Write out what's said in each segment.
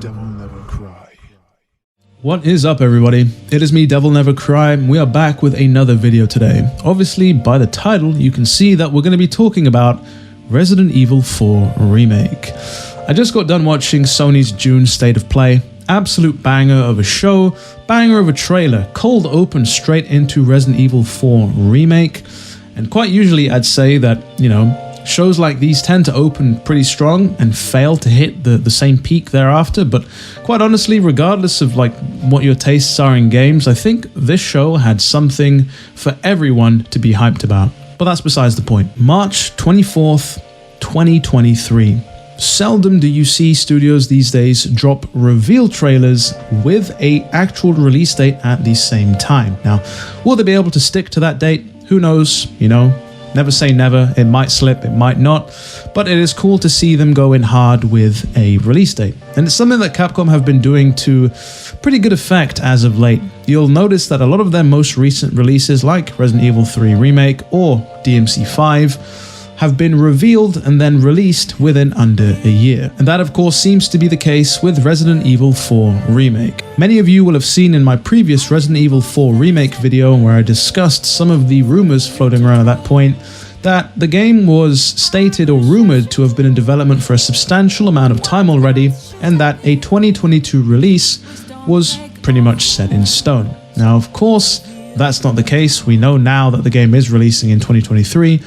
DevilNeverCry. What is up, everybody? It is me, DevilNeverCry. We are back with another video today. Obviously, by the title, you can see that we're going to be talking about Resident Evil 4 Remake. I just got done watching Sony's June State of Play. Absolute banger of a show, banger of a trailer, cold open straight into Resident Evil 4 Remake. And quite usually I'd say that, shows like these tend to open pretty strong and fail to hit the same peak thereafter, but quite honestly, regardless of what your tastes are in games, I think this show had something for everyone to be hyped about. But that's besides the point. March 24th, 2023. Seldom do you see studios these days drop reveal trailers with an actual release date at the same time. Now, will they be able to stick to that date? Who knows, Never say never, it might slip, it might not, but it is cool to see them go in hard with a release date. And it's something that Capcom have been doing to pretty good effect as of late. You'll notice that a lot of their most recent releases, like Resident Evil 3 Remake or DMC5, have been revealed and then released within under a year. And that of course seems to be the case with Resident Evil 4 Remake. Many of you will have seen in my previous Resident Evil 4 Remake video where I discussed some of the rumors floating around at that point that the game was stated or rumored to have been in development for a substantial amount of time already, and that a 2022 release was pretty much set in stone. Now of course, that's not the case. We know now that the game is releasing in 2023,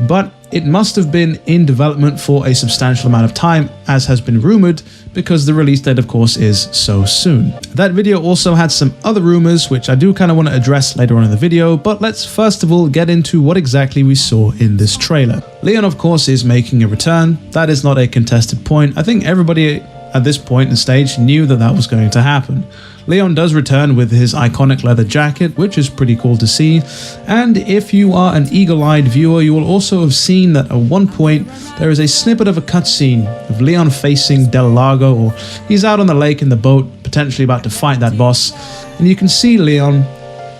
but it must have been in development for a substantial amount of time, as has been rumored, because the release date of course is so soon. That video also had some other rumors which I do kind of want to address later on in the video, but let's first of all get into what exactly we saw in this trailer. Leon of course is making a return. That is not a contested point. I think everybody at this point in the stage knew that that was going to happen. Leon does return with his iconic leather jacket, which is pretty cool to see. And if you are an eagle-eyed viewer, you will also have seen that at one point there is a snippet of a cutscene of Leon facing Del Lago, or he's out on the lake in the boat, potentially about to fight that boss. And you can see Leon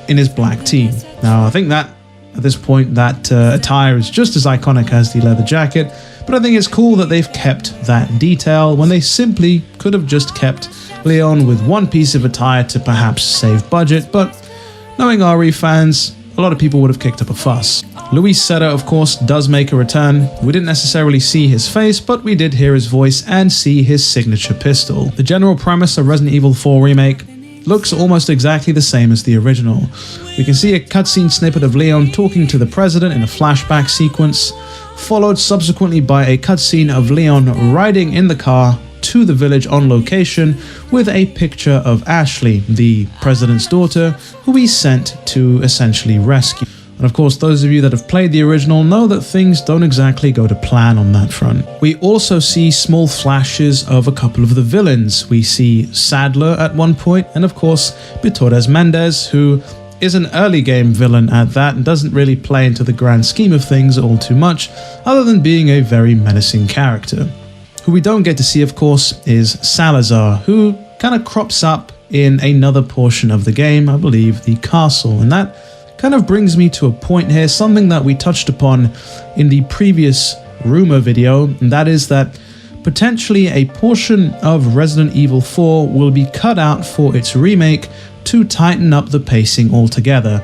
in his black tee. Now, I think that at this point that attire is just as iconic as the leather jacket, but I think it's cool that they've kept that detail when they simply could have just kept Leon with one piece of attire to perhaps save budget, but knowing RE fans, a lot of people would have kicked up a fuss. Luis Serra, of course, does make a return. We didn't necessarily see his face, but we did hear his voice and see his signature pistol. The general premise of Resident Evil 4 Remake looks almost exactly the same as the original. We can see a cutscene snippet of Leon talking to the president in a flashback sequence, followed subsequently by a cutscene of Leon riding in the car to the village on location with a picture of Ashley, the president's daughter, who he sent to essentially rescue. And of course, those of you that have played the original know that things don't exactly go to plan on that front. We also see small flashes of a couple of the villains. We see Sadler at one point, and of course, Bitores Mendez, who is an early game villain at that and doesn't really play into the grand scheme of things all too much, other than being a very menacing character. Who we don't get to see, of course, is Salazar, who kind of crops up in another portion of the game, I believe the castle, and that kind of brings me to a point here, something that we touched upon in the previous rumor video, and that is that potentially a portion of Resident Evil 4 will be cut out for its remake to tighten up the pacing altogether,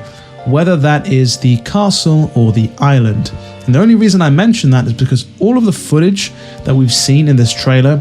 whether that is the castle or the island. And the only reason I mention that is because all of the footage that we've seen in this trailer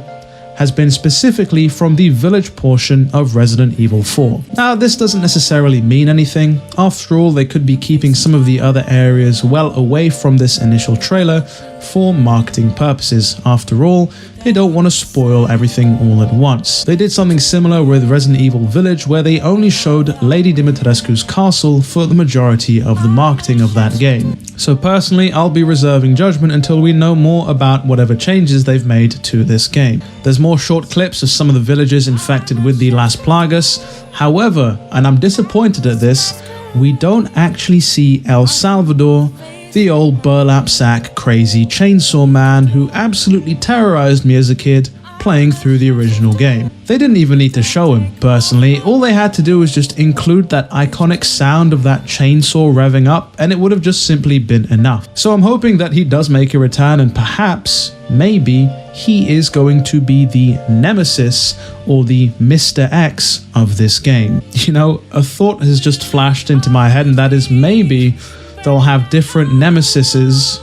has been specifically from the village portion of Resident Evil 4. Now, this doesn't necessarily mean anything. After all, they could be keeping some of the other areas well away from this initial trailer for marketing purposes. After all, they don't want to spoil everything all at once. They did something similar with Resident Evil Village, where they only showed Lady Dimitrescu's castle for the majority of the marketing of that game. So personally, I'll be reserving judgment until we know more about whatever changes they've made to this game. There's more short clips of some of the villagers infected with the Las Plagas. However, and I'm disappointed at this, we don't actually see El Salvador, the old burlap sack crazy chainsaw man who absolutely terrorized me as a kid, playing through the original game. They didn't even need to show him, personally. All they had to do was just include that iconic sound of that chainsaw revving up, and it would have just simply been enough. So I'm hoping that he does make a return, and perhaps, maybe, he is going to be the nemesis or the Mr. X of this game. You know, a thought has just flashed into my head, and that is maybe they'll have different nemesises,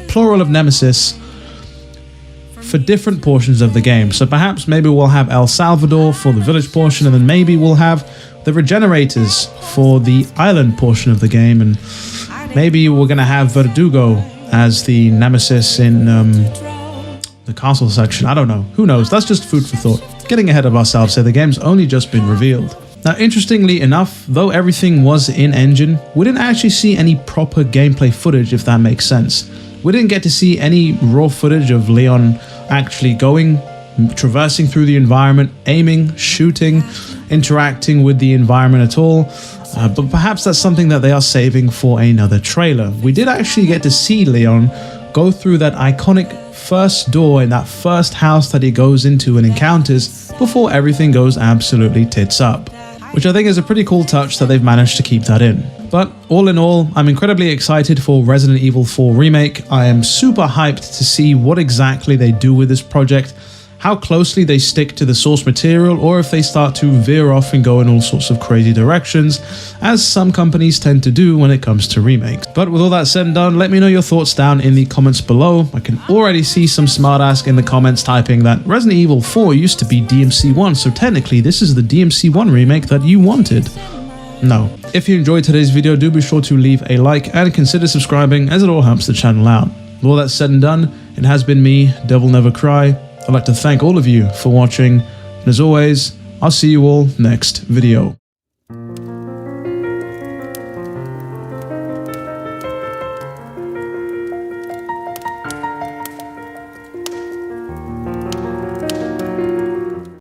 plural of nemesis, for different portions of the game. So perhaps maybe we'll have El Salvador for the village portion, and then maybe we'll have the regenerators for the island portion of the game, and maybe we're going to have Verdugo as the nemesis in the castle section. I don't know. Who knows? That's just food for thought. Getting ahead of ourselves here, the game's only just been revealed. Now, interestingly enough, though everything was in-engine, we didn't actually see any proper gameplay footage, if that makes sense. We didn't get to see any raw footage of Leon actually going, traversing through the environment, aiming, shooting, interacting with the environment at all. But perhaps that's something that they are saving for another trailer. We did actually get to see Leon go through that iconic first door in that first house that he goes into and encounters before everything goes absolutely tits up, which I think is a pretty cool touch that they've managed to keep that in. But all in all, I'm incredibly excited for Resident Evil 4 Remake. I am super hyped to see what exactly they do with this project, how closely they stick to the source material, or if they start to veer off and go in all sorts of crazy directions, as some companies tend to do when it comes to remakes. But with all that said and done, let me know your thoughts down in the comments below. I can already see some smartass in the comments typing that Resident Evil 4 used to be DMC1, so technically this is the DMC1 remake that you wanted. No. If you enjoyed today's video, do be sure to leave a like and consider subscribing, as it all helps the channel out. With all that said and done, it has been me, DevilNeverCry. I'd like to thank all of you for watching, and as always, I'll see you all next video.